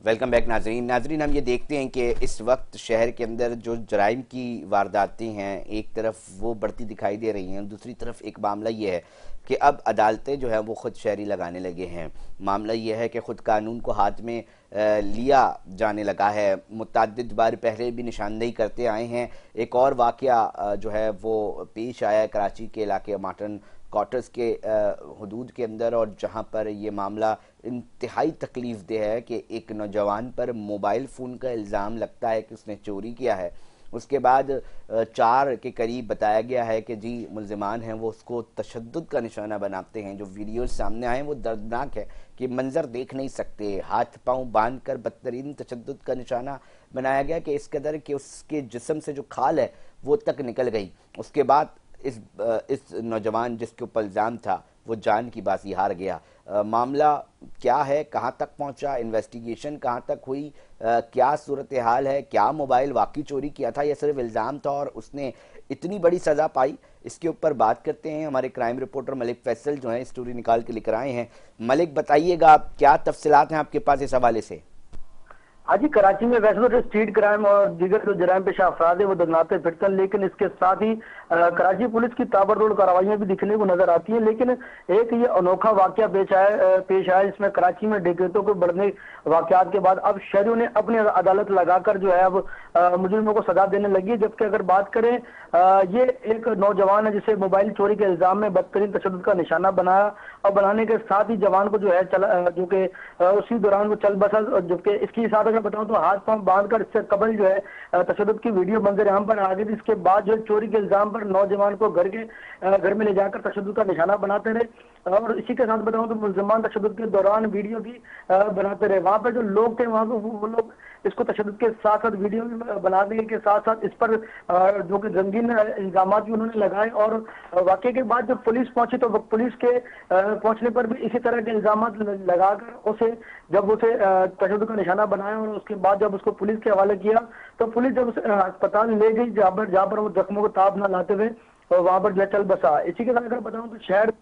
Welcome back नाजरीन हम ये देखते हैं कि इस वक्त शहर के अंदर जो जराइम की वारदातें हैं एक तरफ वो बढ़ती दिखाई दे रही हैं, दूसरी तरफ एक मामला ये है कि अब अदालतें जो है वो खुद शहरी लगाने लगे हैं। मामला ये है कि खुद कानून को हाथ में लिया जाने लगा है। मुतअद्दिद बार पहले भी निशानदेही करते आए हैं। एक और वाक़या जो है वो पेश आया है कराची के इलाके मार्टन क्वार्टर्स के हदूद के अंदर, और जहां पर ये मामला इंतहाई तकलीफ दे है कि एक नौजवान पर मोबाइल फ़ोन का इल्ज़ाम लगता है कि उसने चोरी किया है। उसके बाद 4 के करीब बताया गया है कि जी मुल्ज़िमान हैं वो उसको तशद्दुद का निशाना बनाते हैं। जो वीडियोज़ सामने आए वो दर्दनाक है कि मंज़र देख नहीं सकते। हाथ पाँव बांध कर बदतरीन तशद्दुद का निशाना बनाया गया कि इस कदर कि उसके जिस्म से जो खाल है वो तक निकल गई। उसके बाद इस नौजवान जिसके ऊपर इल्ज़ाम था वो जान की बाजी हार गया। मामला क्या है, कहाँ तक पहुँचा, इन्वेस्टिगेशन कहाँ तक हुई, क्या सूरत हाल है, क्या मोबाइल वाकई चोरी किया था या सिर्फ इल्ज़ाम था और उसने इतनी बड़ी सज़ा पाई, इसके ऊपर बात करते हैं। हमारे क्राइम रिपोर्टर मलिक फैसल जो है स्टोरी निकाल के लेकर आए हैं। मलिक बताइएगा क्या तफसीलात हैं आपके पास इस हवाले से। हाँ जी, कराची में वैसे तो स्ट्रीट क्राइम और दीगर जो जराइम पेशा अफराद है वो दंगाते फिरते हैं, लेकिन इसके साथ ही कराची पुलिस की ताबड़तोड़ कार्रवाइयां भी दिखने को नजर आती हैं। लेकिन एक ये अनोखा वाकया पेश आया जिसमें कराची में डकैतों के बढ़ने वाकयात के बाद अब शहरियों ने अपनी अदालत लगाकर जो है अब मुजरिमों को सजा देने लगी है। जबकि अगर बात करें ये एक नौजवान है जिसे मोबाइल चोरी के इल्जाम में बदतरीन तशद्दुद का निशाना बनाया और बनाने के साथ ही जवान को जो है जो कि उसी दौरान वो चल बसा। जबकि इसके साथ अगर बताऊं तो हाथ पांव बांधकर इससे कबल जो है तशद्दुद की वीडियो मंजर आम पर आ गई थी। इसके बाद जो चोरी के इल्जाम पर नौजवान को घर में ले जाकर तशद्दुद का निशाना बनाते रहे। और इसी के साथ बताऊं तो मुल्ज़िमान तशद्दुद के दौरान वीडियो भी बनाते रहे। वहां पर जो लोग थे वहां वो लोग इसको तशद्दुद के साथ साथ वीडियो भी बनाने के साथ साथ इस पर जो कि रंगीन इल्जाम भी उन्होंने लगाए। और वाकई के बाद जब पुलिस पहुंची तो पुलिस के पहुंचने पर भी इसी तरह के इल्जाम लगाकर उसे तशद्दुद का निशाना बनाया और उसके बाद जब उसको पुलिस के हवाले किया तो पुलिस जब उसे अस्पताल ले गई जहाँ पर वो जख्मों को ताब न लाते हुए और वहां पर जो चल बसा। इसी के साथ अगर बताऊं तो शहर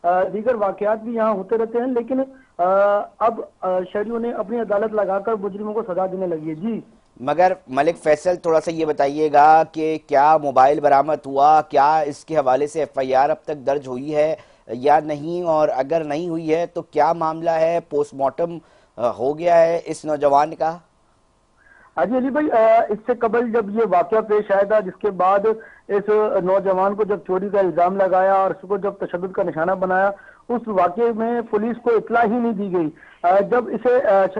दीगर वाकयात भी यहाँ होते रहते हैं, लेकिन अब शहरियों ने अपनी अदालत लगाकर मुजरिमों को सजा देने लगी है। जी मगर मलिक फैसल थोड़ा सा ये बताइएगा कि क्या मोबाइल बरामद हुआ, क्या इसके हवाले से एफआईआर अब तक दर्ज हुई है या नहीं, और अगर नहीं हुई है तो क्या मामला है, पोस्टमार्टम हो गया है इस नौजवान का? हाजी अली भाई, इससे कबल जब ये वाकया पेश आया था जिसके बाद इस नौजवान को जब चोरी का इल्जाम लगाया और उसको जब तशद्दुद का निशाना बनाया, उस वाकये में पुलिस को इतला ही नहीं दी गई। जब इसे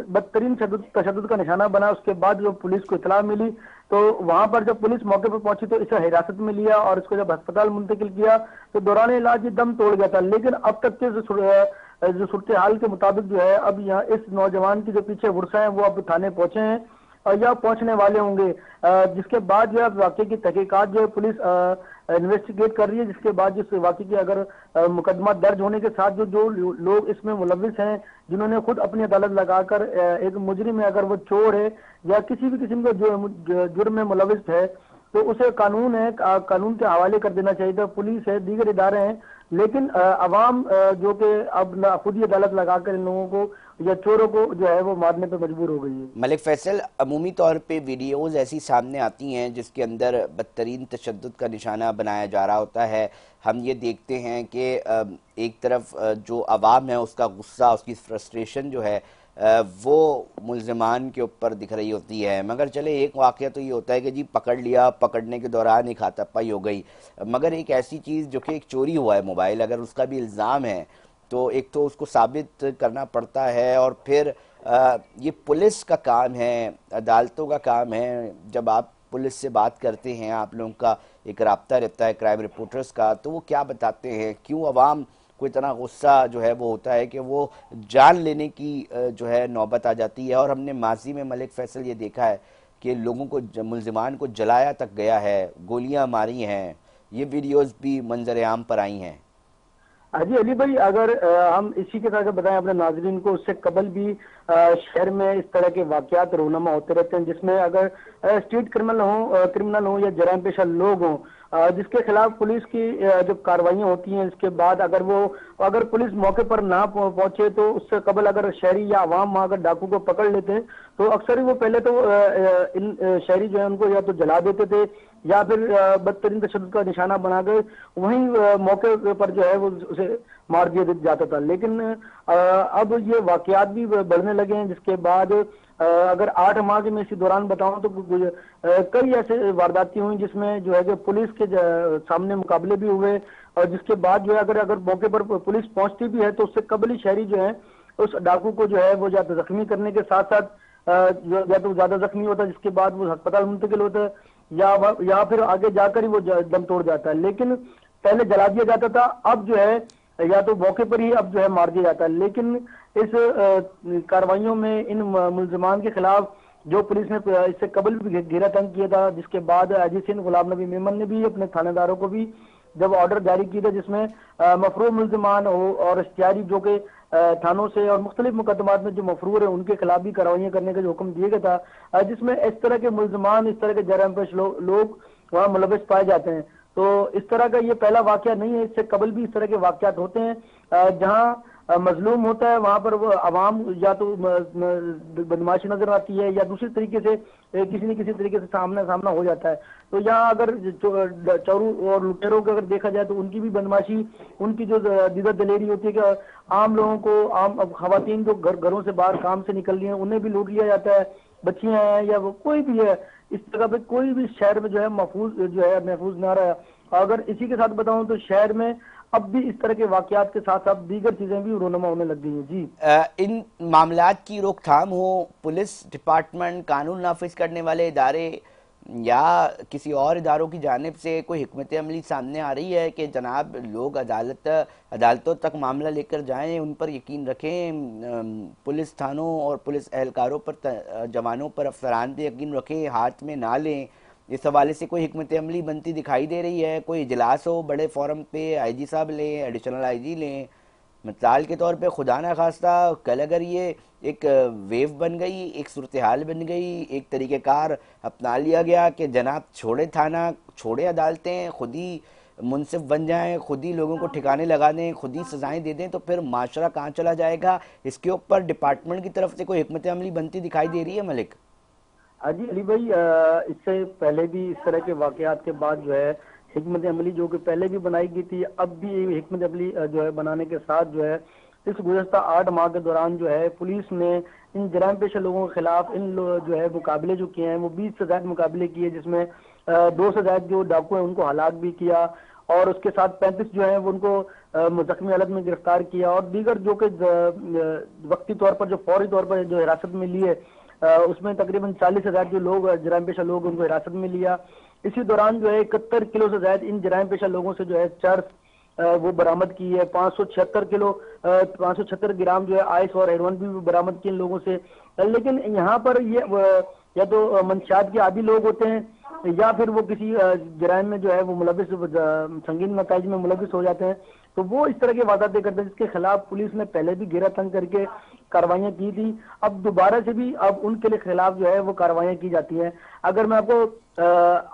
बदतरीन तशद्दुद का निशाना बना उसके बाद जब पुलिस को इतला मिली तो वहां पर जब पुलिस मौके पर पहुंची तो इसे हिरासत में लिया और इसको जब अस्पताल मुंतकिल किया तो दौरान इलाज दम तोड़ गया था। लेकिन अब तक के जो सूरत हाल के मुताबिक जो है अब यहाँ इस नौजवान की जो पीछे वर्षा है वो अब थाने पहुंचे हैं और या पहुंचने वाले होंगे, जिसके बाद जो है वाकई की तहकीकात जो है पुलिस इन्वेस्टिगेट कर रही है। जिसके बाद जिस वाकई की अगर मुकदमा दर्ज होने के साथ जो लोग इसमें मुलविस हैं जिन्होंने खुद अपनी अदालत लगाकर एक मुजरिम है, अगर वो चोर है या किसी भी किस्म का जुर्म में मुलविस है तो उसे कानून के हवाले कर देना चाहिए था। पुलिस है, दीगर इदारे हैं, लेकिन अवाम जो कि अब खुद ही अदालत लगाकर इन लोगों को या चोरों को जो है वो मारने पे मजबूर हो गई है। मलिक फैसल, अमूमी तौर पे वीडियोज़ ऐसी सामने आती हैं जिसके अंदर बदतरीन तशद्दुद का निशाना बनाया जा रहा होता है। हम ये देखते हैं कि एक तरफ जो अवाम है उसका गुस्सा, उसकी फ्रस्ट्रेशन जो है वो मुल्ज़िमान के ऊपर दिख रही होती है। मगर चले एक वाक़या तो ये होता है कि जी पकड़ लिया, पकड़ने के दौरान एक हाथापाई हो गई, मगर एक ऐसी चीज़ जो कि एक चोरी हुआ है मोबाइल, अगर उसका भी इल्ज़ाम है तो एक तो उसको साबित करना पड़ता है और फिर ये पुलिस का काम है, अदालतों का काम है। जब आप पुलिस से बात करते हैं, आप लोगों का एक राब्ता रहता है क्राइम रिपोर्टर्स का, तो वो क्या बताते हैं, क्यों अवाम को इतना गुस्सा जो है वो होता है कि वो जान लेने की जो है नौबत आ जाती है। और हमने माजी में मलिक फैसल ये देखा है कि लोगों को, मुल्ज़िमान को जलाया तक गया है, गोलियां मारी हैं, ये वीडियोस भी मंजर आम पर आई हैं। हाजी अली भाई, अगर हम इसी के साथ बताएं अपने नाजरीन को, उससे कबल भी शहर में इस तरह के वाकयात रोनमा होते रहते हैं जिसमें अगर स्ट्रीट क्रिमिनल हो या जराइम पेशा लोग हों जिसके खिलाफ पुलिस की जो कार्रवाइयां होती हैं, इसके बाद अगर पुलिस मौके पर ना पहुंचे तो उससे कबल अगर शहरी या आवाम अगर डाकू को पकड़ लेते हैं तो अक्सर ही वो पहले तो इन शहरी जो है उनको या तो जला देते थे या फिर बदतरीन तशद्दुद का निशाना बनाकर वहीं मौके पर जो है वो उसे मार दिया जाता था। लेकिन अब ये वाकयात भी बढ़ने लगे हैं, जिसके बाद अगर 8 माह के मैं इसी दौरान बताऊं तो कई ऐसे वारदातें हुई जिसमें जो है कि पुलिस के सामने मुकाबले भी हुए, और जिसके बाद जो है अगर मौके पर पुलिस पहुंचती भी है तो उससे कबली शहरी जो है उस डाकू को जो है वो या तो जख्मी करने के साथ साथ या तो ज्यादा जख्मी होता है, जिसके बाद वो अस्पताल मुंतकिल होता है या फिर आगे जाकर ही वो दम तोड़ जाता है। लेकिन पहले जला दिया जाता था, अब जो है या तो मौके पर ही अब जो है मार दिया जाता है। लेकिन इस कार्रवाइयों में इन मुल्जिमान के खिलाफ जो पुलिस ने इससे कबल भी घेरा तंग किया था, जिसके बाद अजीज सिंह गुलाम नबी मेमन ने भी अपने थानेदारों को भी जब ऑर्डर जारी किया था जिसमें मफरूर मुल्जिमान हो और इख्तियारी जो के थानों से और मुख्तलिफ मुकदमात में जो मफरूर है उनके खिलाफ भी कार्रवाइयां करने का जो हुक्म दिया गया था, जिसमें इस तरह के मुल्जिमान, इस तरह के जराइम पेश लोग वहाँ मुलविस पाए जाते हैं। तो इस तरह का ये पहला वाकया नहीं है, इससे कबल भी इस तरह के वाकयात होते हैं जहाँ मजलूम होता है वहां पर वो अवाम या तो बदमाशी नजर आती है या दूसरी तरीके से किसी न किसी तरीके से सामना हो जाता है। तो यहाँ अगर चोरों और लुटेरों को अगर देखा जाए तो उनकी भी बदमाशी, उनकी जो दीदा दलेरी होती है कि आम लोगों को, आम खवातीन जो घरों से बाहर काम से निकल रही हैं उन्हें भी लूट लिया जाता है, बच्चियां हैं या वो कोई भी है, इस जगह पे कोई भी शहर में जो है महफूज ना रहा। अगर इसी के साथ बताऊं तो शहर में अब भी इस तरह के वाकयात के साथ साथ दीगर चीजें भी रोनमा होने लग गई हैं। जी, इन मामलात की रोकथाम हो, पुलिस डिपार्टमेंट, कानून नाफिज करने वाले इदारे या किसी और इदारों की जानिब से कोई हिकमत अमली सामने आ रही है कि जनाब लोग अदालतों तक मामला लेकर जाएं, उन पर यकीन रखें, पुलिस थानों और पुलिस एहलकारों पर, जवानों पर, अफसरान पर यकीन रखें, हाथ में ना लें? इस हवाले से कोई हिकमत अमली बनती दिखाई दे रही है? कोई इजलास हो बड़े फोरम पे, आईजी साहब लें, एडिशनल आईजी लें, मिसाल के तौर पे खुदा न खास्ता कल अगर ये एक वेव बन गई, एक सूरत हाल बन गई, एक तरीक़ेकार अपना लिया गया कि जनाब छोड़े थाना, छोड़े अदालतें, खुद ही मुनसिफ बन जाएं, खुद ही लोगों को ठिकाने लगा दें, खुद ही सजाएं दे दें, तो फिर माशरा कहाँ चला जाएगा? इसके ऊपर डिपार्टमेंट की तरफ से कोई हिकमत अमली बनती दिखाई दे रही है मलिक? जी अली भाई, इससे पहले भी इस तरह के वाकयात के बाद जो है हिकमत अमली जो कि पहले भी बनाई गई थी, अब भी हिकमत अमली जो है बनाने के साथ जो है इस गुज़श्ता 8 माह के दौरान जो है पुलिस ने इन जराइम पेशा लोगों के खिलाफ जो है मुकाबले जो किए हैं वो 20 से ज्यादा मुकाबले किए, जिसमें 2 से ज्यादा जो डाकू हैं उनको हलाक भी किया और उसके साथ 35 जो है वो उनको जख्मी हालत में गिरफ्तार किया और दीगर जो कि वक्ती तौर पर जो फौरी तौर पर जो हिरासत में लिए उसमें तकरीबन 40 से ज्यादा जो लोग जराइम पेशा लोग उनको हिरासत में लिया। इसी दौरान जो है 71 किलो से ज्यादा इन जराइम पेशा लोगों से जो है चर्स वो बरामद की है। 576 ग्राम जो है आइस और हेरोइन भी बरामद की इन लोगों से। लेकिन यहाँ पर ये या तो मंशियात के आदी लोग होते हैं या फिर वो किसी जराइम में जो है वो मुलविस, संगीन नताइज में मुलविस हो जाते हैं, तो वो इस तरह के वारदातें करते हैं जिसके खिलाफ पुलिस ने पहले भी घेरा तंग करके कार्रवाइयां की थी। अब दोबारा से भी अब उनके लिए खिलाफ जो है वो कार्रवाइयां की जाती हैं। अगर मैं आपको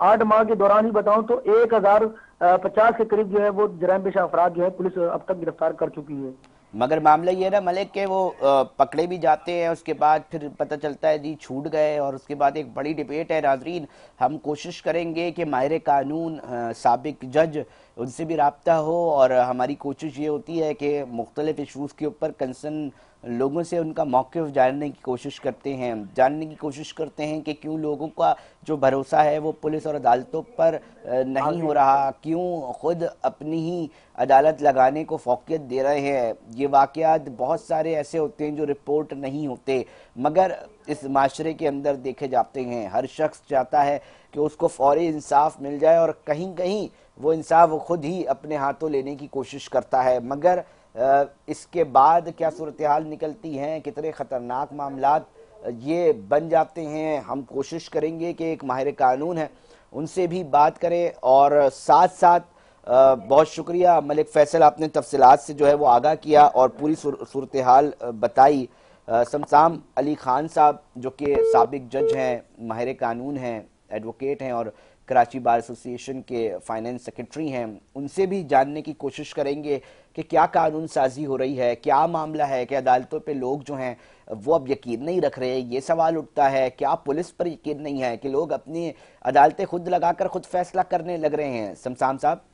8 माह के दौरान ही बताऊं तो 1050 के करीब जो है वो जराइम पेशा अफराद जो है पुलिस अब तक गिरफ्तार कर चुकी है। मगर मामला ये ना मलिक के वो पकड़े भी जाते हैं, उसके बाद फिर पता चलता है जी छूट गए, और उसके बाद एक बड़ी डिबेट है। नाजरीन, हम कोशिश करेंगे कि माहिर कानून, साबिक जज, उनसे भी रब्ता हो, और हमारी कोशिश ये होती है कि मुख्तलिफ इशूज़ के ऊपर कंसर्न लोगों से उनका मौक़िफ़ जानने की कोशिश करते हैं कि क्यों लोगों का जो भरोसा है वो पुलिस और अदालतों पर नहीं हो रहा, क्यों खुद अपनी ही अदालत लगाने को फ़ौक़ियत दे रहे हैं। ये वाक़यात बहुत सारे ऐसे होते हैं जो रिपोर्ट नहीं होते, मगर इस माशरे के अंदर देखे जाते हैं। हर शख्स चाहता है कि उसको फ़ौरी इंसाफ मिल जाए, और कहीं कहीं वो इंसाफ खुद ही अपने हाथों लेने की कोशिश करता है। मगर इसके बाद क्या सूरत हाल निकलती हैं, कितने ख़तरनाक मामलात ये बन जाते हैं। हम कोशिश करेंगे कि एक माहिर कानून है उनसे भी बात करें, और साथ साथ बहुत शुक्रिया मलिक फैसल, आपने तफसीलात से जो है वो आगाह किया और पूरी सूरत हाल बताई। शमसाम अली खान साहब जो कि साबिक जज हैं, माहिर कानून हैं, एडवोकेट हैं और कराची बार एसोसिएशन के फाइनेंस सेक्रेटरी हैं, उनसे भी जानने की कोशिश करेंगे कि क्या कानून साजी हो रही है, क्या मामला है कि अदालतों पे लोग जो हैं वो अब यकीन नहीं रख रहे। ये सवाल उठता है, क्या पुलिस पर यकीन नहीं है कि लोग अपनी अदालतें खुद लगाकर खुद फैसला करने लग रहे हैं। शमशाम साहब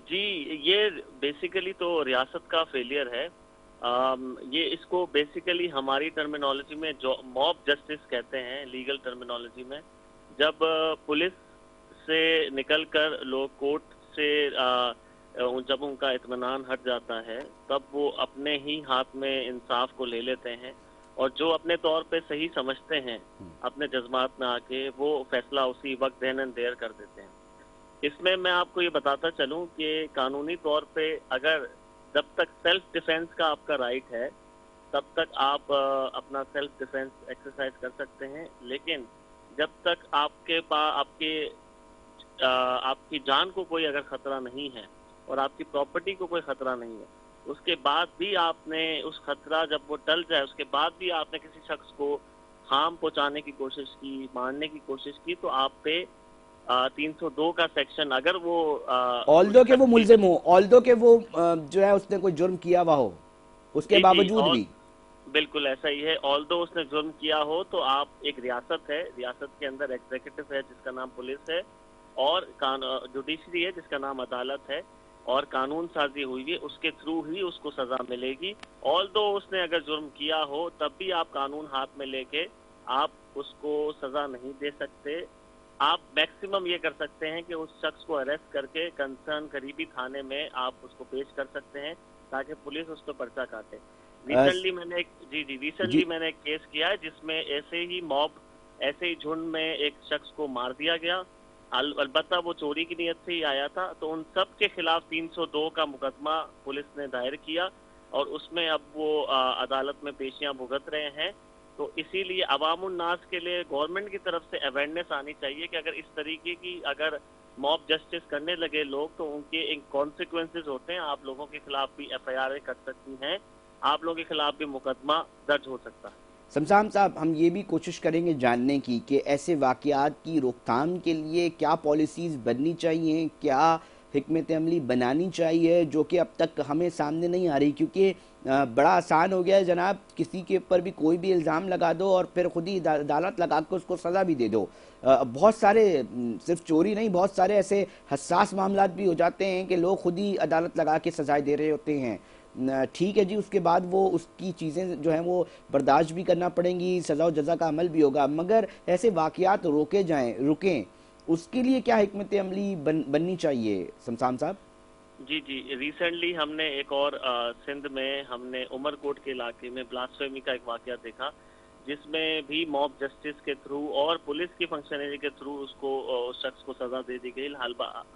जी, ये बेसिकली तो रियासत का फेलियर है। ये इसको बेसिकली हमारी टर्मिनोलॉजी में जो मॉब जस्टिस कहते हैं, लीगल टर्मिनोलॉजी में, जब पुलिस से निकलकर लोग कोर्ट से जब उनका इत्मीनान हट जाता है तब वो अपने ही हाथ में इंसाफ को ले लेते हैं और जो अपने तौर पे सही समझते हैं अपने जज्बात में आके वो फैसला उसी वक्त देन एंड देयर कर देते हैं। इसमें मैं आपको ये बताता चलूं कि कानूनी तौर पे अगर जब तक सेल्फ डिफेंस का आपका राइट है तब तक आप अपना सेल्फ डिफेंस एक्सरसाइज कर सकते हैं, लेकिन जब तक आपकी जान को कोई अगर खतरा नहीं है और आपकी प्रॉपर्टी को कोई खतरा नहीं है, उसके बाद भी आपने उस खतरा जब वो टल जाए उसके बाद भी आपने किसी शख्स को हार्म पहुंचाने की कोशिश की, मारने की कोशिश की, तो आप पे 302 का सेक्शन अगर वो ऑल्दो के वो मुल्जिम हो, ऑल्दो के वो जो है उसने कोई जुर्म किया हुआ हो, उसके बावजूद भी बिल्कुल ऐसा ही है। ऑल्दो उसने जुर्म किया हो तो आप, एक रियासत है, रियासत के अंदर एग्जीक्यूटिव है जिसका नाम पुलिस है और जुडिशरी है जिसका नाम अदालत है और कानून साजी हुई है, उसके थ्रू ही उसको सजा मिलेगी। ऑल्दो उसने अगर जुर्म किया हो तब भी आप कानून हाथ में लेके आप उसको सजा नहीं दे सकते। आप मैक्सिमम ये कर सकते हैं कि उस शख्स को अरेस्ट करके कंसर्न करीबी थाने में आप उसको पेश कर सकते हैं ताकि पुलिस उस पर पर्चा काटे। रिसेंटली मैंने एक केस किया है जिसमें ऐसे ही झुंड में एक शख्स को मार दिया गया। अलबत्ता वो चोरी की नीयत से ही आया था, तो उन सब के खिलाफ 302 का मुकदमा पुलिस ने दायर किया और उसमें अब वो अदालत में पेशियां भुगत रहे हैं। तो इसीलिए अवामुन नास के लिए गवर्नमेंट की तरफ से अवेयरनेस आनी चाहिए कि अगर इस तरीके की अगर मॉब जस्टिस करने लगे लोग तो उनके एक कॉन्सिक्वेंसेस होते हैं। आप लोगों के खिलाफ भी FIR कर सकती हैं, आप लोगों के खिलाफ भी मुकदमा दर्ज हो सकता है। शमशाम साहब, हम ये भी कोशिश करेंगे जानने की कि ऐसे वाक़यात की रोकथाम के लिए क्या पॉलिसीज़ बननी चाहिए, क्या हिकमत अमली बनानी चाहिए जो कि अब तक हमें सामने नहीं आ रही, क्योंकि बड़ा आसान हो गया है जनाब, किसी के ऊपर भी कोई भी इल्ज़ाम लगा दो और फिर खुद ही अदालत लगा कर उसको सज़ा भी दे दो। बहुत सारे, सिर्फ चोरी नहीं, बहुत सारे ऐसे हसास मामलात भी हो जाते हैं कि लोग खुद ही अदालत लगा के सजाएं दे रहे होते हैं। ठीक है जी, उसके बाद वो उसकी चीज़ें जो हैं वो बर्दाश्त भी करना पड़ेंगी, सज़ा और जज़ा का अमल भी होगा, मगर ऐसे वाक़यात रुकें, उसके लिए क्या हिकमत अमली बननी चाहिए शमशाम साहब? जी, रिसेंटली हमने एक और सिंध में हमने उमरकोट के इलाके में ब्लास्फेमी का एक वाक़या देखा जिसमें भी मॉब जस्टिस के थ्रू और पुलिस की फंक्शनरी के थ्रू उसको उस शख्स को सजा दे दी गई।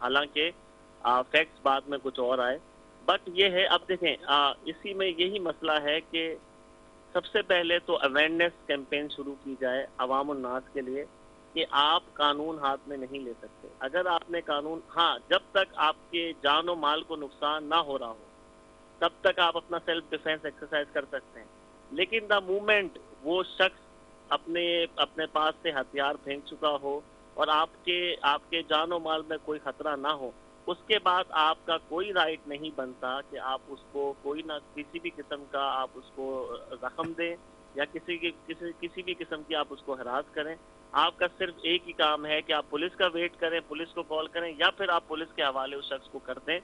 हालांकि फैक्ट्स बाद में कुछ और आए, बट ये है, अब देखें इसी में यही मसला है कि सबसे पहले तो अवेयरनेस कैंपेन शुरू की जाए अवामुन नास के लिए कि आप कानून हाथ में नहीं ले सकते। अगर आपने कानून, हाँ, जब तक आपके जान और माल को नुकसान ना हो रहा हो तब तक आप अपना सेल्फ डिफेंस एक्सरसाइज कर सकते हैं, लेकिन द मोमेंट वो शख्स अपने पास से हथियार फेंक चुका हो और आपके जान और माल में कोई खतरा ना हो, उसके बाद आपका कोई राइट नहीं बनता कि आप उसको किसी भी किस्म का आप उसको जख्म दें या किसी भी किस्म की आप उसको हरास करें। आपका सिर्फ एक ही काम है कि आप पुलिस का वेट करें, पुलिस को कॉल करें या फिर आप पुलिस के हवाले उस शख्स को कर दें।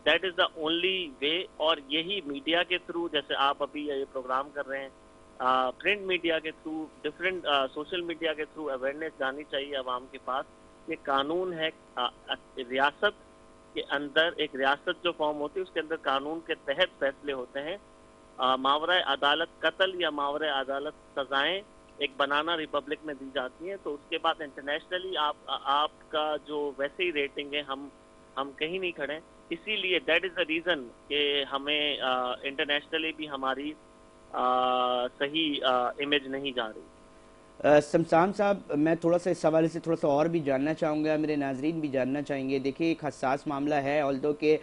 That is the only way. और यही मीडिया के थ्रू, जैसे आप अभी ये प्रोग्राम कर रहे हैं, प्रिंट मीडिया के थ्रू, डिफरेंट सोशल मीडिया के थ्रू अवेयरनेस जानी चाहिए आवाम के पास कि कानून है। रियासत के अंदर एक रियासत जो फॉर्म होती है उसके अंदर कानून के तहत फैसले होते हैं। मावरा अदालत कत्ल या मावरा अदालत सजाएं एक बनाना रिपब्लिक में दी जाती हैं, तो उसके बाद इंटरनेशनली आपका जो वैसे ही रेटिंग है, हम कहीं नहीं खड़े। इसीलिए दैट इज द रीजन कि हमें इंटरनेशनली भी हमारी सही इमेज नहीं जा रही। शमशान साहब, मैं थोड़ा सा इस हवाले से थोड़ा सा और भी जानना चाहूँगा, मेरे नाजरीन भी जानना चाहेंगे। देखिए, एक हसास मामला है, ऑल्दो के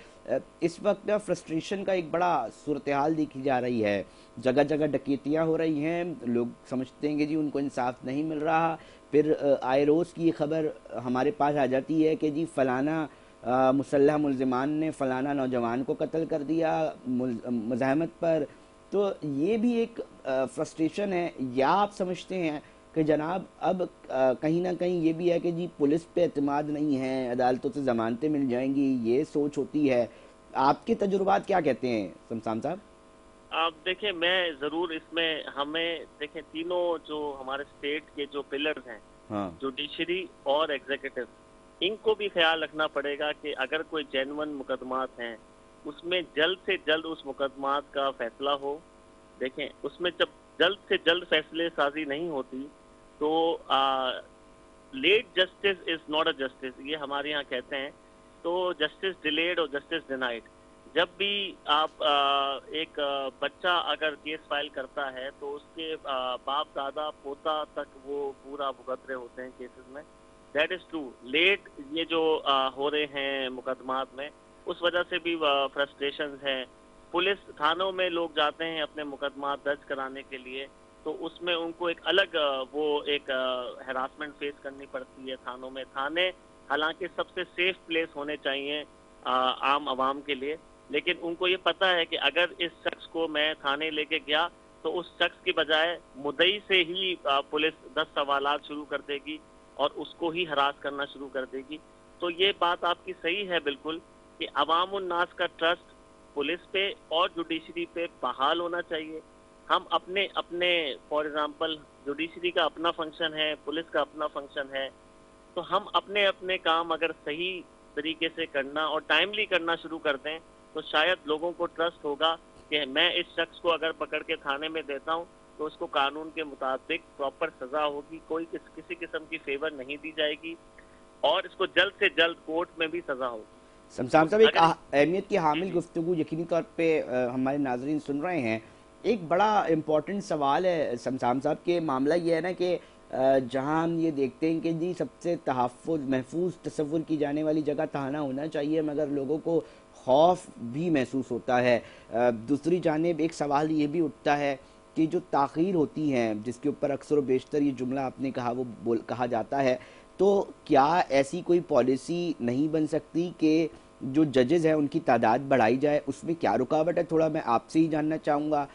इस वक्त फ्रस्ट्रेशन का एक बड़ा सूरत हाल देखी जा रही है। जगह जगह डकैतियाँ हो रही हैं, लोग समझते हैं कि जी उनको इंसाफ नहीं मिल रहा। फिर आए रोज़ की ये खबर हमारे पास आ जाती है कि जी फलाना मुसल्लह मुलजिमान ने फलाना नौजवान को कत्ल कर दिया मज़ाहमत पर। तो ये भी एक फ्रस्ट्रेशन है। या आप समझते हैं कि जनाब अब कहीं ना कहीं ये भी है कि जी पुलिस पे एतमाद नहीं है, अदालतों से जमानतें मिल जाएंगी, ये सोच होती है? आपके तजुर्बात क्या कहते हैं शमशान साहब? आप देखें, मैं जरूर इसमें हमें देखें, तीनों जो हमारे स्टेट के जो पिलर्स हैं, हाँ। जुडिशरी और एग्जीक्यूटिव, इनको भी ख्याल रखना पड़ेगा कि अगर कोई जेन्युइन मुकदमात हैं उसमें जल्द से जल्द उस मुकदमात का फैसला हो। देखें, उसमें जब जल्द से जल्द फैसले साजी नहीं होती तो late justice is not a justice, ये हमारे यहाँ कहते हैं। तो जस्टिस डिलेड और जस्टिस डिनाइड। जब भी आप एक बच्चा अगर केस फाइल करता है तो उसके बाप दादा पोता तक वो पूरा भुगत रहे होते हैं केसेस में। That is true. लेट ये जो हो रहे हैं मुकदमात में, उस वजह से भी फ्रस्ट्रेशंस हैं। पुलिस थानों में लोग जाते हैं अपने मुकदमात दर्ज कराने के लिए, तो उसमें उनको एक अलग वो एक हैरासमेंट फेस करनी पड़ती है थानों में। थाने हालांकि सबसे सेफ प्लेस होने चाहिए आम आवाम के लिए, लेकिन उनको ये पता है कि अगर इस शख्स को मैं थाने लेके गया तो उस शख्स की बजाय मुद्दई से ही पुलिस 10 सवालात शुरू कर देगी और उसको ही हरास करना शुरू कर देगी। तो ये बात आपकी सही है बिल्कुल कि अवाम उन्नास का ट्रस्ट पुलिस पे और जुडिशरी पे बहाल होना चाहिए। हम अपने अपने फॉर एग्जांपल जुडिशरी का अपना फंक्शन है, पुलिस का अपना फंक्शन है, तो हम अपने अपने काम अगर सही तरीके से करना और टाइमली करना शुरू कर दें तो शायद लोगों को ट्रस्ट होगा कि मैं इस शख्स को अगर पकड़ के थाने में देता हूं तो उसको कानून के मुताबिक प्रॉपर सजा होगी, कोई किसी किस्म की फेवर नहीं दी जाएगी और इसको जल्द से जल्द कोर्ट में भी सजा होगी। शमशान साहब, एक अहमियत की हामिल गुफ्तगू यकीनी तौर पे हमारे नाजरीन सुन रहे हैं। एक बड़ा इम्पोर्टेंट सवाल है शमशान साहब के, मामला ये है ना कि जहां हम ये देखते हैं कि जी सबसे तहफ़्फ़ुज़ महफूज तस्वुर की जाने वाली जगह थाना होना चाहिए, मगर लोगों को खौफ भी महसूस होता है। दूसरी जानिब एक सवाल ये भी उठता है कि जो ताख़ीर होती हैं, जिसके ऊपर अक्सर व बेशतर ये जुमला आपने कहा वो कहा जाता है, तो क्या ऐसी कोई पॉलिसी नहीं बन सकती कि जो जजेस हैं उनकी तादाद बढ़ाई जाए? उसमें क्या रुकावट है, थोड़ा मैं आपसे ही जानना चाहूँगा।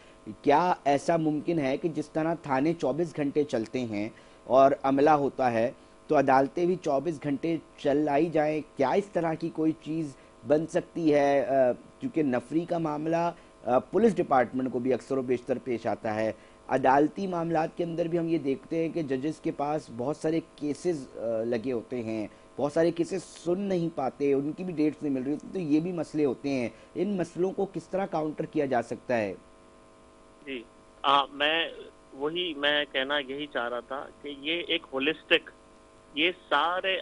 क्या ऐसा मुमकिन है कि जिस तरह थाने 24 घंटे चलते हैं और अमला होता है तो अदालतें भी 24 घंटे चलाई जाएं? क्या इस तरह की कोई चीज़ बन सकती है? क्योंकि नफरी का मामला पुलिस डिपार्टमेंट को भी अक्सर व बेशतर पेश आता है। अदालती मामलात के अंदर भी हम ये देखते हैं कि जजेस के पास बहुत सारे केसेस लगे होते हैं, बहुत सारे केसेस सुन नहीं पाते, उनकी भी डेट्स नहीं मिल रही होती, तो ये भी मसले होते हैं। इन मसलों को किस तरह काउंटर किया जा सकता है? जी, मैं कहना यही चाह रहा था कि ये एक होलिस्टिक, ये सारे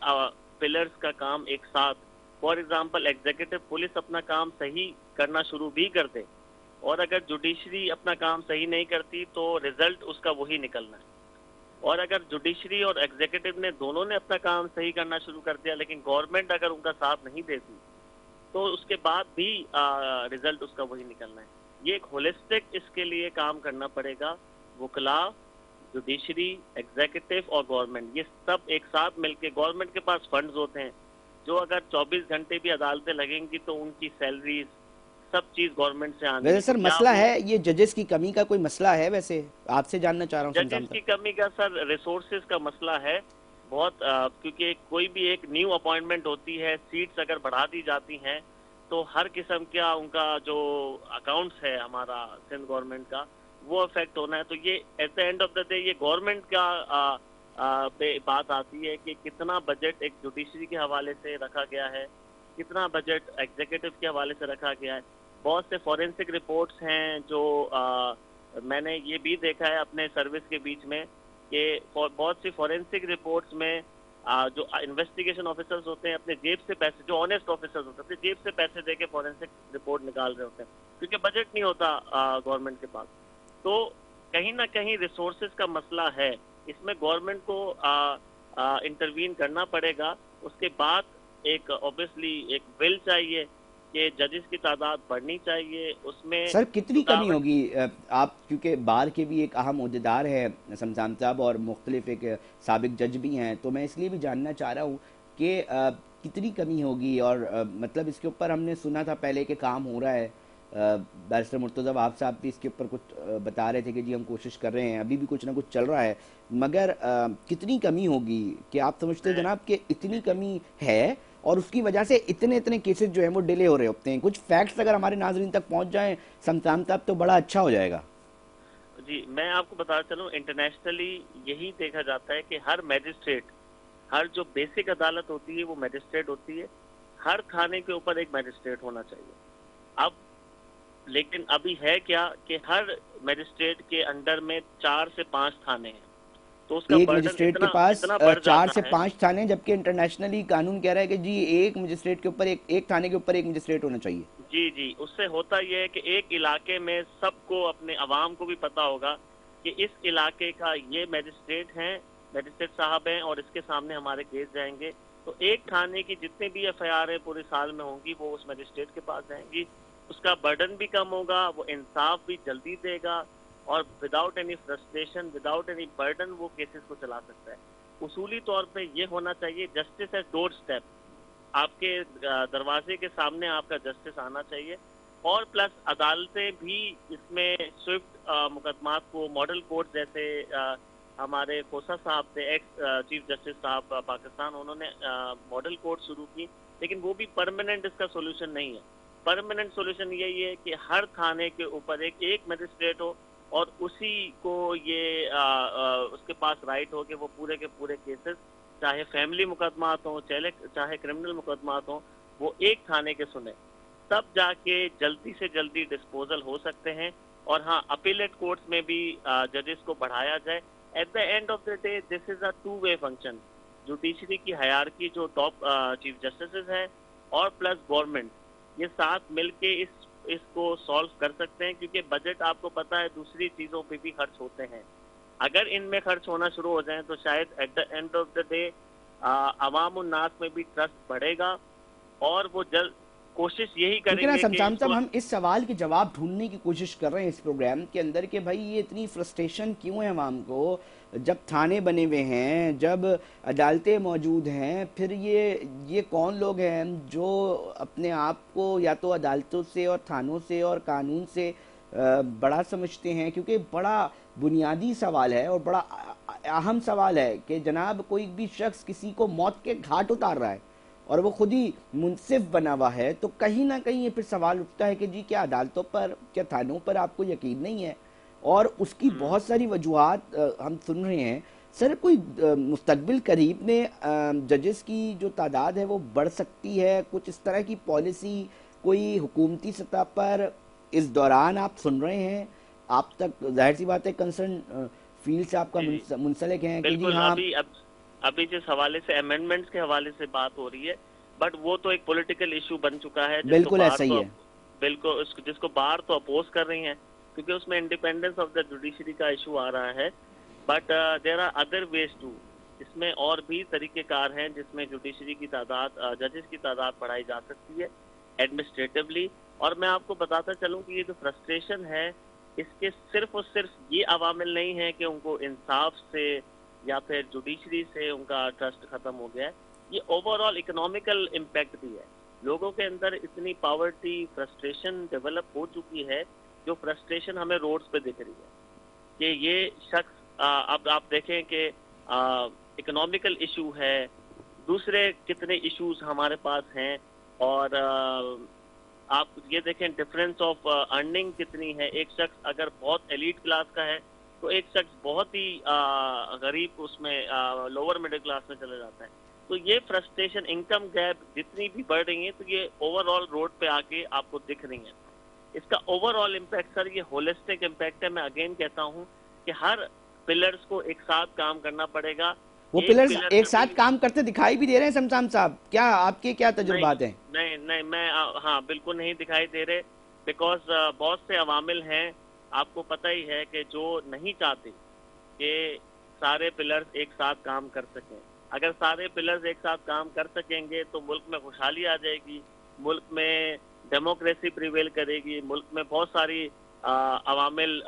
पिलर्स का काम एक साथ, फॉर एग्जांपल एग्जीक्यूटिव पुलिस अपना काम सही करना शुरू भी कर दे और अगर जुडिशरी अपना काम सही नहीं करती तो रिजल्ट उसका वही निकलना है। और अगर जुडिशरी और एग्जीक्यूटिव ने दोनों ने अपना काम सही करना शुरू कर दिया लेकिन गवर्नमेंट अगर उनका साथ नहीं देती तो उसके बाद भी रिजल्ट उसका वही निकलना है। ये एक होलिस्टिक इसके लिए काम करना पड़ेगा। वकला, जुडिशरी, एग्जीक्यूटिव और गवर्नमेंट, ये सब एक साथ मिलके, गवर्नमेंट के पास फंड्स होते हैं जो अगर 24 घंटे भी अदालतें लगेंगी तो उनकी सैलरीज सब चीज गवर्नमेंट से आनी। वैसे सर मसला है ये जजेस की कमी का, कोई मसला है? वैसे आपसे जानना चाह रहा हूँ। जजेस की कमी का सर रिसोर्सेज का मसला है बहुत, क्योंकि कोई भी एक न्यू अपॉइंटमेंट होती है, सीट्स अगर बढ़ा दी जाती हैं तो हर किस्म का उनका जो अकाउंट्स है हमारा सिंध गवर्नमेंट का वो अफेक्ट होना है। तो ये at the end of the day ये गवर्नमेंट का पे बात आती है कि कितना बजट एक जुडिशरी के हवाले से रखा गया है, कितना बजट एग्जीक्यूटिव के हवाले से रखा गया है। बहुत से फॉरेंसिक रिपोर्ट्स हैं जो मैंने ये भी देखा है अपने सर्विस के बीच में कि बहुत सी फॉरेंसिक रिपोर्ट्स में जो इन्वेस्टिगेशन ऑफिसर्स होते हैं अपने जेब से पैसे, जो ऑनेस्ट ऑफिसर्स होते हैं अपने जेब से पैसे देके फॉरेंसिक रिपोर्ट निकाल रहे होते हैं क्योंकि बजट नहीं होता गवर्नमेंट के पास। तो कहीं ना कहीं रिसोर्सेज का मसला है इसमें गवर्नमेंट को इंटरवीन करना पड़ेगा। उसके बाद एक ऑब्वियसली एक बिल चाहिए कि जजेस की तादाद बढ़नी चाहिए। उसमें सर कितनी कमी रुकावट होगी? आप क्योंकि बार के भी एक अहम ओहदेदार हैं शमशान साहब और मुख्तलिफ एक साबिक जज भी हैं, तो मैं इसलिए भी जानना चाह रहा हूँ कि कितनी कमी होगी। और मतलब इसके ऊपर हमने सुना था पहले कि काम हो रहा है। बैरिस्टर मुर्तज़ा वहाब साहब भी इसके ऊपर कुछ बता रहे थे कि जी हम कोशिश कर रहे हैं, अभी भी कुछ ना कुछ चल रहा है। मगर कितनी कमी होगी कि आप समझते हैं है। जनाब कि इतनी कमी है और उसकी वजह से इतने इतने केसेस जो हैं वो डिले हो रहे होते हैं? कुछ फैक्ट्स अगर हमारे नाजरीन तक पहुंच जाएं शमशान साहब तो बड़ा अच्छा हो जाएगा। जी, मैं आपको बताना चलूँ, इंटरनेशनली यही देखा जाता है कि हर मैजिस्ट्रेट, हर जो बेसिक अदालत होती है वो मैजिस्ट्रेट होती है, हर थाने के ऊपर एक मैजिस्ट्रेट होना चाहिए। अब लेकिन अभी है क्या कि हर मैजिस्ट्रेट के अंडर में 4 से 5 थाने हैं, तो उसका एक बर्डन मजिस्ट्रेट के इतना पास इतना बढ़ 4 जाता से है। 5 थाने, जबकि इंटरनेशनली कानून कह रहा है कि जी एक मजिस्ट्रेट के ऊपर एक थाने के ऊपर एक मजिस्ट्रेट होना चाहिए। जी जी, उससे होता यह है कि एक इलाके में सबको, अपने अवाम को भी पता होगा कि इस इलाके का ये मैजिस्ट्रेट हैं, मैजिस्ट्रेट साहब हैं और इसके सामने हमारे केस जाएंगे। तो एक थाने की जितने भी एफआईआर है पूरे साल में होंगी वो उस मैजिस्ट्रेट के पास जाएंगी। उसका बर्डन भी कम होगा, वो इंसाफ भी जल्दी देगा और without any frustration, without any burden वो केसेस को चला सकता है। उसूली तौर पे ये होना चाहिए जस्टिस एट डोर स्टेप, आपके दरवाजे के सामने आपका जस्टिस आना चाहिए। और प्लस अदालतें भी इसमें स्विफ्ट मुकदमात को, मॉडल कोर्ट जैसे हमारे खोसा साहब थे, एक्स चीफ जस्टिस साहब पाकिस्तान, उन्होंने मॉडल कोर्ट शुरू की, लेकिन वो भी परमानेंट इसका सोल्यूशन नहीं है। परमानेंट सोल्यूशन यही है कि हर थाने के ऊपर एक मजिस्ट्रेट हो और उसी को ये उसके पास राइट हो कि वो पूरे के पूरे केसेस, चाहे फैमिली मुकदमात हो, चाहे क्रिमिनल मुकदमात हो, वो एक थाने के सुने, तब जाके जल्दी से जल्दी डिस्पोजल हो सकते हैं। और हाँ, अपीलेट कोर्ट्स में भी जजेस को बढ़ाया जाए। At the end of the day this is a two way function. Judiciary की हायरार्की जो टॉप चीफ जस्टिस है और प्लस गवर्नमेंट, ये साथ मिलके इसको सॉल्व कर सकते हैं, क्योंकि बजट आपको पता है दूसरी चीजों पे भी खर्च होते हैं। अगर इनमें खर्च होना शुरू हो जाए तो शायद at the end of the day अवाम उन्नास में भी ट्रस्ट बढ़ेगा और वो जल्द कोशिश यही क्योंकि ना करेंगे कि शमशान साहब इसको। हम इस सवाल के जवाब ढूंढने की कोशिश कर रहे हैं इस प्रोग्राम के अंदर कि भाई ये इतनी फ्रस्ट्रेशन क्यों है आवाम को, जब थाने बने हुए हैं, जब अदालतें मौजूद हैं, फिर ये कौन लोग हैं जो अपने आप को या तो अदालतों से और थानों से और कानून से बड़ा समझते हैं? क्योंकि बड़ा बुनियादी सवाल है और बड़ा अहम सवाल है कि जनाब कोई भी शख्स किसी को मौत के घाट उतार रहा है और वो खुद ही मुनसिफ बना हुआ है, तो कहीं ना कहीं ये फिर सवाल उठता है कि जी क्या अदालतों पर, क्या थानों पर आपको यकीन नहीं है? और उसकी बहुत सारी वजूहात हम सुन रहे हैं। सर कोई मुस्तकबिल करीब में जजेस की जो तादाद है वो बढ़ सकती है? कुछ इस तरह की पॉलिसी कोई हुकूमती सतह पर इस दौरान आप सुन रहे हैं? आप तक जाहिर सी बात है कंसर्न फील्ड से आपका मुंसलिक है कि जी हाँ। अभी जिस हवाले से अमेंडमेंट्स के हवाले से बात हो रही है, बट वो तो एक पॉलिटिकल इशू बन चुका है, बिल्कुल ऐसा ही है। बिल्कुल जिसको बाहर तो अपोज कर रही हैं, क्योंकि उसमें इंडिपेंडेंस ऑफ द जुडिशरी का इशू आ रहा है। But there are other ways to, इसमें और भी तरीकेकार हैं जिसमें जुडिशरी की तादाद, जजेस की तादाद बढ़ाई जा सकती है एडमिनिस्ट्रेटिवली। और मैं आपको बताता चलूँ कि ये जो फ्रस्ट्रेशन है, इसके सिर्फ और सिर्फ ये अवामिल नहीं है कि उनको इंसाफ से या फिर जुडिशरी से उनका ट्रस्ट खत्म हो गया है, ये ओवरऑल इकोनॉमिकल इम्पैक्ट भी है। लोगों के अंदर इतनी पावर्टी, फ्रस्ट्रेशन डेवलप हो चुकी है, जो फ्रस्ट्रेशन हमें रोड्स पे दिख रही है कि ये शख्स, अब आप देखें कि इकोनॉमिकल इशू है, दूसरे कितने इश्यूज हमारे पास हैं। और आप ये देखें डिफरेंस ऑफ अर्निंग कितनी है। एक शख्स अगर बहुत एलीट क्लास का है तो एक शख्स बहुत ही गरीब उसमें लोअर मिडिल क्लास में चले जाता है। तो ये फ्रस्ट्रेशन, इनकम गैप जितनी भी बढ़ रही है, तो ये ओवरऑल रोड पे आके आपको दिख रही है। इसका ओवरऑल इम्पैक्ट सर ये होलिस्टिक इम्पैक्ट है। मैं अगेन कहता हूँ कि हर पिलर्स को एक साथ काम करना पड़ेगा। वो पिलर्स एक साथ काम करते दिखाई भी दे रहे हैं शमशान साहब? क्या आपके क्या तजुर्बात हैं? नहीं, मैं हाँ बिल्कुल नहीं दिखाई दे रहे, बिकॉज बहुत से अवामिल हैं, आपको पता ही है, कि जो नहीं चाहते कि सारे पिलर्स एक साथ काम कर सकें। अगर सारे पिलर्स एक साथ काम कर सकेंगे तो मुल्क में खुशहाली आ जाएगी, मुल्क में डेमोक्रेसी प्रिवेल करेगी, मुल्क में बहुत सारी अवामिल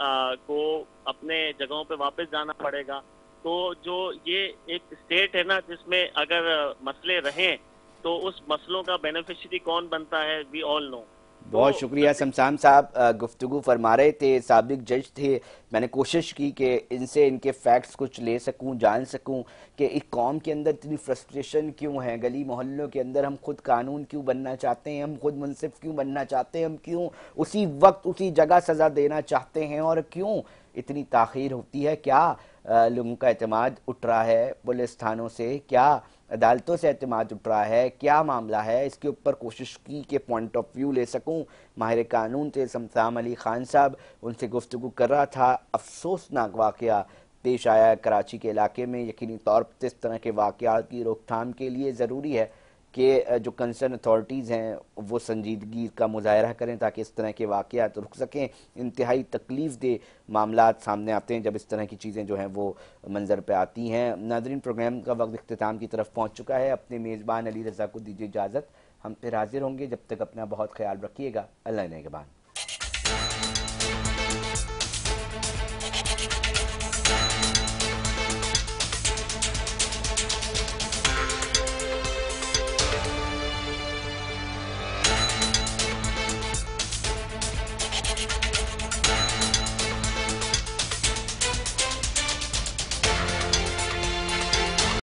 को अपने जगहों पे वापस जाना पड़ेगा। तो जो ये एक स्टेट है ना जिसमें अगर मसले रहें तो उस मसलों का बेनिफिशियरी कौन बनता है, वी ऑल नो। बहुत शुक्रिया शमशान साहब, गुफ्तगू फरमा रहे थे, साबिक जज थे। मैंने कोशिश की कि इनसे इनके फैक्ट्स कुछ ले सकूं, जान सकूं कि एक कौम के अंदर इतनी फ्रस्ट्रेशन क्यों है, गली मोहल्लों के अंदर हम खुद कानून क्यों बनना चाहते हैं, हम खुद मुनसिफ क्यों बनना चाहते हैं, हम क्यों उसी वक्त उसी जगह सज़ा देना चाहते हैं और क्यों इतनी ताख़ीर होती है। क्या लोगों का एतमाद उठ रहा है पुलिस थानों से, क्या अदालतों से एतमाद उठ रहा है, क्या मामला है, इसके ऊपर कोशिश की कि पॉइंट ऑफ व्यू ले सकूं। माहिर कानून थे शमशान अली खान साहब, उनसे गुफ्तगू कर रहा था। अफसोसनाक वाक़या पेश आया कराची के इलाके में। यकीनी तौर पर इस तरह के वाक़यात की रोकथाम के लिए ज़रूरी है कि जो कंसर्न अथॉरिटीज़ हैं वो संजीदगी का मुजाहरा करें ताकि इस तरह के वाक़यात रुक सकें। इंतहाई तकलीफ़ दे मामलात सामने आते हैं जब इस तरह की चीज़ें जो हैं वो मंजर पे आती हैं। नाज़रीन, प्रोग्राम का वक्त इख्तिताम की तरफ पहुँच चुका है। अपने मेज़बान अली रज़ा को दीजिए इजाज़त, हम फिर हाजिर होंगे। जब तक अपना बहुत ख्याल रखिएगा। अल्लाह ने के बाद।